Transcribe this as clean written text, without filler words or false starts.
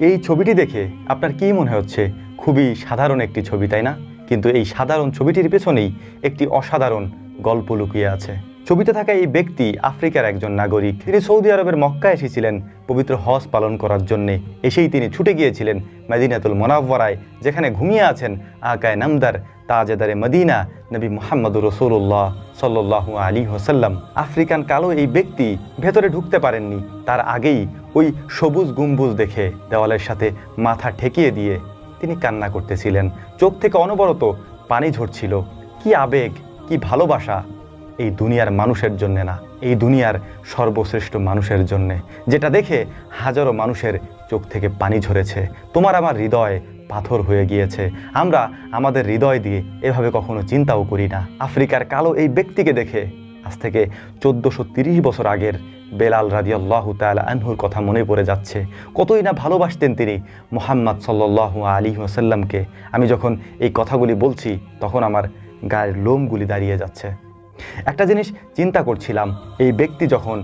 এই ছবিটি দেখে আপনার কি মনে হচ্ছে? খুবই সাধারণ একটি ছবি, তাই না? কিন্তু এই সাধারণ ছবিটির পেছনেই একটি অসাধারণ গল্প লুকিয়ে আছে। ছবিতে থাকা এই ব্যক্তি আফ্রিকার একজন নাগরিক। তিনি সৌদি আরবের মক্কা এসেছিলেন পবিত্র হজ পালন করার জন্যে। এসেই তিনি ছুটে গিয়েছিলেন মদিনাতুল মুনাওয়ারায়, যেখানে ঘুমিয়ে আছেন আকায়ে নামদার তাজেদারে মদিনা নবী মুহাম্মদুর রাসূলুল্লাহ সাল্লাল্লাহু আলাইহি ওয়াসাল্লাম। আফ্রিকান কালো এই ব্যক্তি ভেতরে ঢুকতে পারেননি, তার আগেই ওই সবুজ গম্বুজ দেখে দেওয়ালের সাথে মাথা ঠেকিয়ে দিয়ে তিনি কান্না করতেছিলেন। চোখ থেকে অনবরত পানি ঝরছিল। কি আবেগ, কি ভালোবাসা! এই দুনিয়ার মানুষের জন্যে না, এই দুনিয়ার সর্বশ্রেষ্ঠ মানুষের জন্যে, যেটা দেখে হাজারো মানুষের চোখ থেকে পানি ঝরেছে। তোমার আমার হৃদয় পাথর হয়ে গিয়েছে। আমরা আমাদের হৃদয় দিয়ে এভাবে কখনো চিন্তাও করি না। আফ্রিকার কালো এই ব্যক্তিকে দেখে আজ থেকে 1430 বছর আগের বেলাল রাদিয়াল্লাহু তাআলা আনহুর কথা মনে পড়ে যাচ্ছে। কতই না ভালোবাসতেন তিনি মুহাম্মদ সাল্লাল্লাহু আলাইহি ওয়াসাল্লামকে। আমি যখন এই কথাগুলি বলছি তখন আমার গায়ের লোমগুলি দাঁড়িয়ে যাচ্ছে। একটা জিনিস চিন্তা করছিলাম, এই ব্যক্তি যখন